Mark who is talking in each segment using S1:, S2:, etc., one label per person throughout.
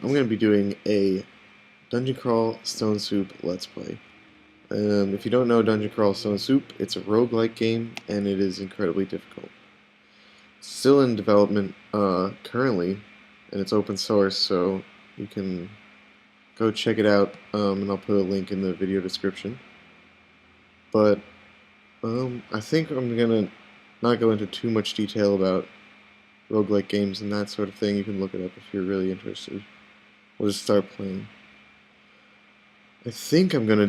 S1: I'm going to be doing a Dungeon Crawl Stone Soup Let's Play. If you don't know Dungeon Crawl Stone Soup, it's a roguelike game, and it is incredibly difficult. It's still in development currently, and it's open source, so you can go check it out, and I'll put a link in the video description. But I think I'm going to not go into too much detail about roguelike games and that sort of thing. You can look it up if you're really interested. We'll just start playing. I think I'm gonna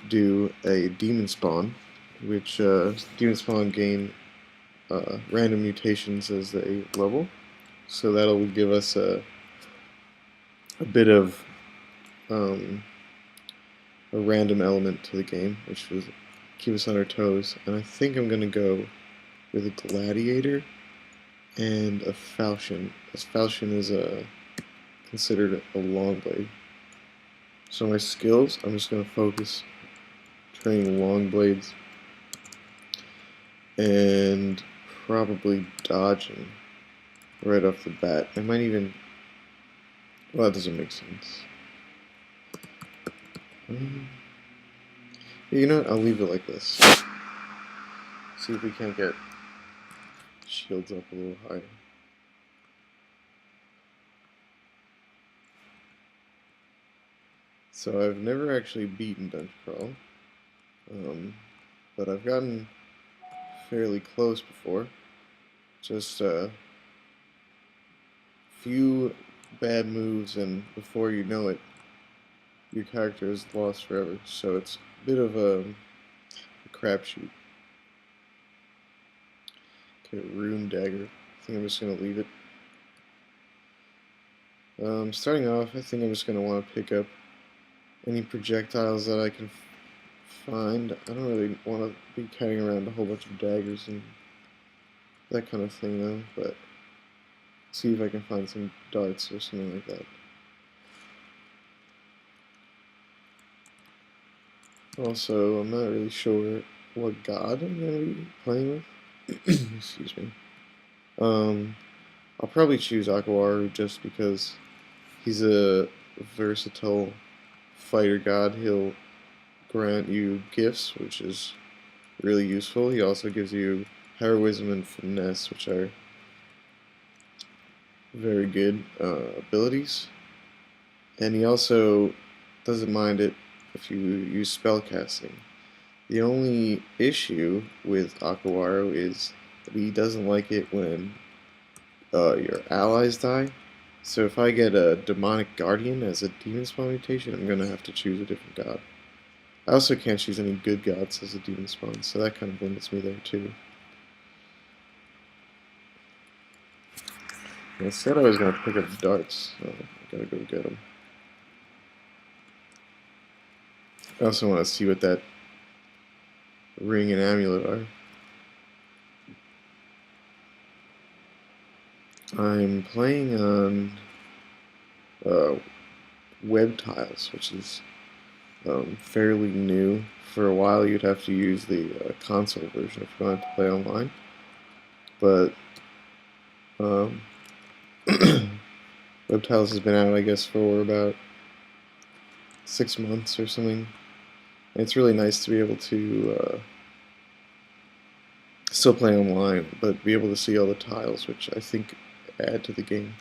S1: do a demon spawn, which demon spawn gain random mutations as they level, so that'll give us a bit of a random element to the game, which will keep us on our toes. And I think I'm gonna go with a gladiator and a falchion, as falchion is considered a long blade. So my skills, I'm just going to focus training long blades and probably dodging right off the bat. I might even, well, that doesn't make sense. You know what, I'll leave it like this. See if we can't get shields up a little higher. So I've never actually beaten Dungeon Crawl, but I've gotten fairly close before. Just a few bad moves, and before you know it, your character is lost forever. So it's a bit of a crapshoot. Okay, rune dagger. I think I'm just gonna leave it. Starting off, I think I'm just gonna want to pick up any projectiles that I can find. I don't really want to be carrying around a whole bunch of daggers and that kind of thing though, but see if I can find some darts or something like that. Also, I'm not really sure what god I'm going to be playing with. Excuse me. I'll probably choose Akawaru just because he's a versatile fighter god. He'll grant you gifts, which is really useful. He also gives you heroism and finesse, which are very good abilities. And he also doesn't mind it if you use spellcasting. The only issue with Akawaru is that he doesn't like it when your allies die. So if I get a Demonic Guardian as a Demon Spawn mutation, I'm going to have to choose a different god. I also can't choose any good gods as a Demon Spawn, so that kind of limits me there too. I said I was going to pick up darts, so I gotta go get them. I also want to see what that ring and amulet are. I'm playing on web tiles, which is fairly new. For a while you'd have to use the console version if you wanted to play online, but web tiles has been out, I guess, for about 6 months or something. And it's really nice to be able to still play online, but be able to see all the tiles, which I think add to the game.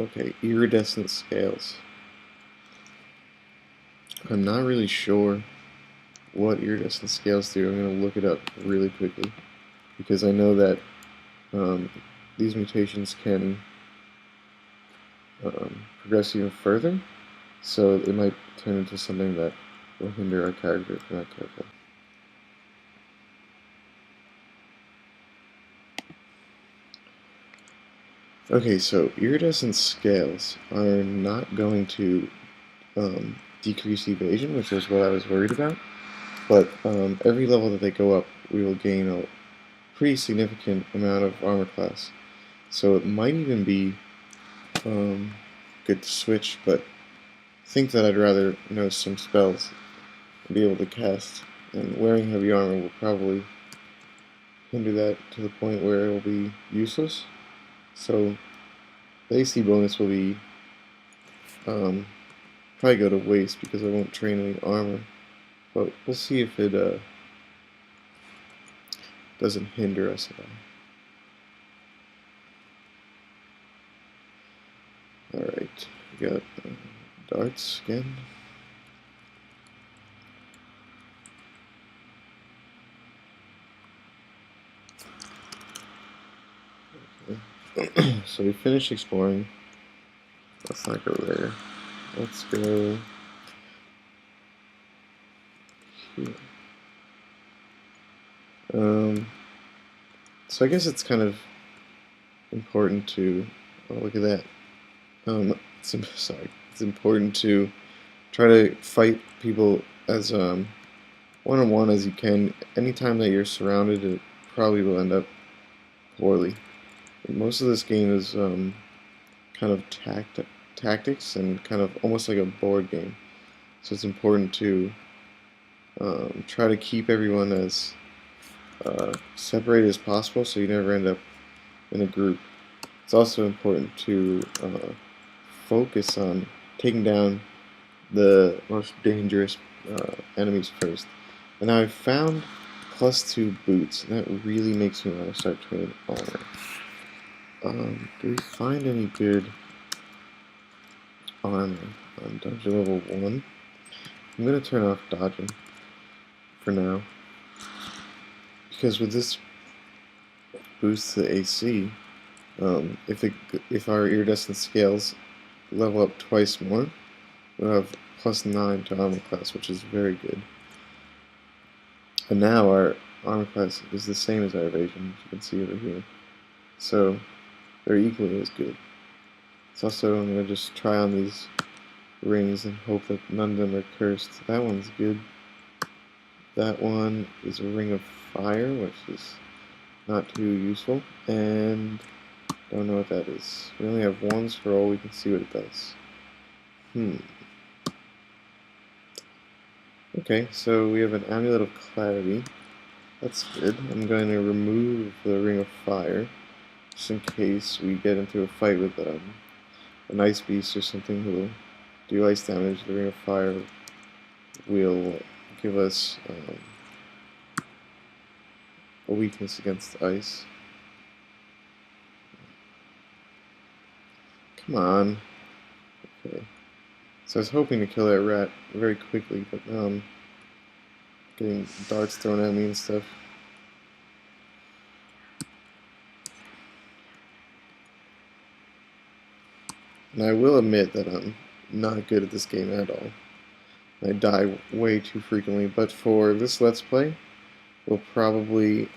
S1: Okay, iridescent scales. I'm not really sure what iridescent scales do. I'm going to look it up really quickly, because I know that these mutations can progress even further, so it might turn into something that will hinder our character if we're not careful. Okay, so iridescent scales are not going to decrease evasion, which is what I was worried about, but every level that they go up, we will gain a pretty significant amount of armor class. So it might even be good to switch, but I think that I'd rather know some spells and be able to cast, and wearing heavy armor will probably hinder that to the point where it will be useless. So the AC bonus will be probably go to waste because I won't train any armor. But we'll see if it doesn't hinder us at all. Alright, we got darts again. Okay. So we finished exploring. Let's not go there. Let's go here. So I guess it's kind of important to, oh, look at that. It's important to try to fight people as one-on-one as you can. Anytime that you're surrounded, it probably will end up poorly. Most of this game is kind of tactics and kind of almost like a board game. So it's important to try to keep everyone as separated as possible so you never end up in a group. It's also important to focus on taking down the most dangerous enemies first. And now I've found +2 boots, and that really makes me want to start training armor. Do we find any good armor on dungeon level 1? I'm going to turn off dodging for now, because with this boost to the AC, if our iridescent scales level up twice more, we'll have +9 to armor class, which is very good. And now our armor class is the same as our evasion, as you can see over here. So they're equally as good. It's also, I'm going to just try on these rings and hope that none of them are cursed. That one's good. That one is a ring of fire, which is not too useful. And don't know what that is. We only have one scroll, we can see what it does. Okay, so we have an Amulet of Clarity. That's good. I'm going to remove the Ring of Fire, just in case we get into a fight with an Ice Beast or something who will do ice damage. The Ring of Fire will give us a weakness against ice. Come on. Okay. So I was hoping to kill that rat very quickly, but now I'm getting darts thrown at me and stuff. And I will admit that I'm not good at this game at all. I die way too frequently, but for this Let's Play, I'll probably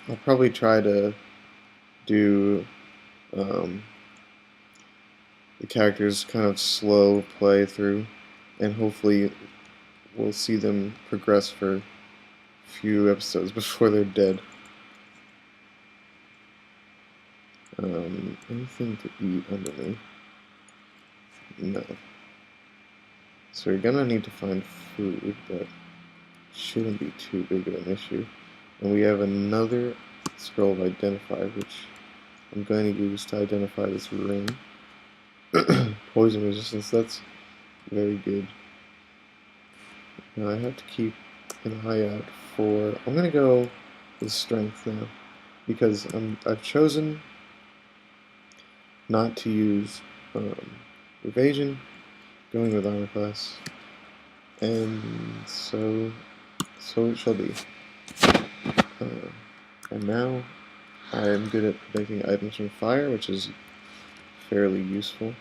S1: try to do the characters kind of slow play through, and hopefully we'll see them progress for a few episodes before they're dead. Anything to eat underneath? No. So we're gonna need to find food, but shouldn't be too big of an issue. And we have another scroll of Identify, which I'm going to use to identify this ring. Poison resistance, that's very good. Now I have to keep an eye out for... I'm going to go with strength now, because I've chosen not to use evasion, going with armor class, and so it shall be. And now I am good at predicting items from fire, which is fairly useful.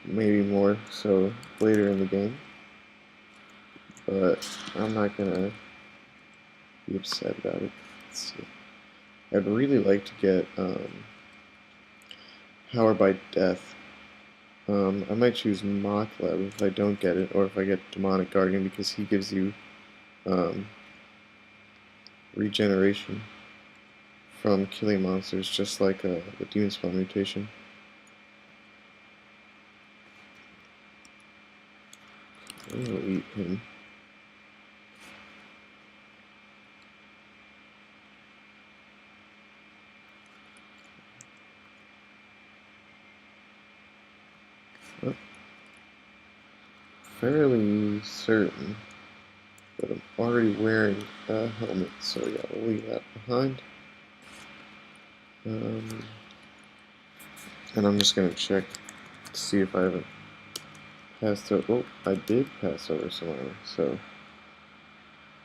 S1: Maybe more so later in the game, but I'm not gonna be upset about it. Let's see. I'd really like to get Power by Death. I might choose Mokleb if I don't get it, or if I get Demonic Guardian, because he gives you regeneration from killing monsters, just like the Demon Spawn mutation. I'm gonna eat him. I'm fairly certain that I'm already wearing a helmet, so yeah, we'll leave that behind. And I'm just gonna check to see if I haven't passed over. Oh, I did pass over some armor, so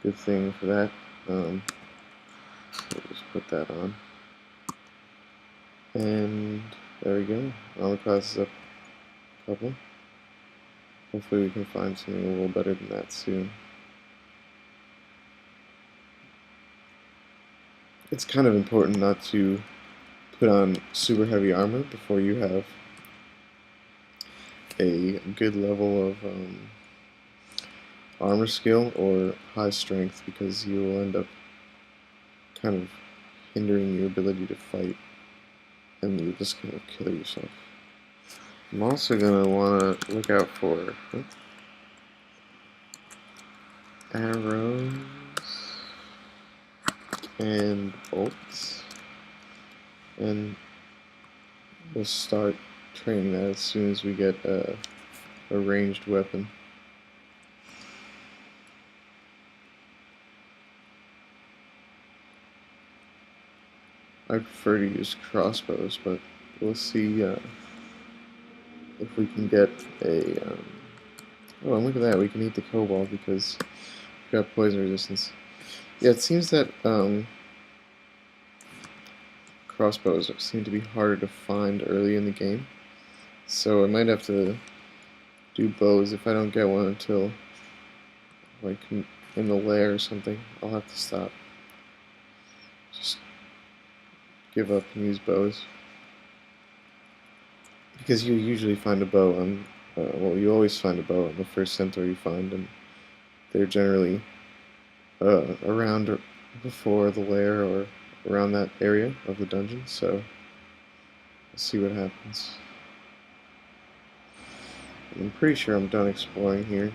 S1: good thing for that. We'll just put that on. And there we go. Armor class is up a couple. Hopefully we can find something a little better than that soon. It's kind of important not to put on super heavy armor before you have a good level of armor skill or high strength, because you will end up kind of hindering your ability to fight, and you just kind of kill yourself. I'm also going to want to look out for arrows and bolts, and we'll start training that as soon as we get a ranged weapon. I prefer to use crossbows, but we'll see if we can get a... oh, and look at that, we can eat the cobalt because we've got poison resistance. Yeah, it seems that crossbows seem to be harder to find early in the game, so I might have to do bows. If I don't get one until like in the lair or something, I'll have to stop. Just give up and use bows, because you usually find a bow on well, you always find a bow on the first centaur you find, and they're generally around or before the lair or around that area of the dungeon, so we'll see what happens. I'm pretty sure I'm done exploring here,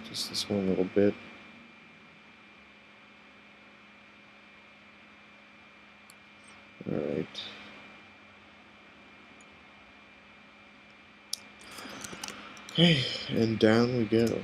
S1: just this one little bit. Alright. Okay, and down we go.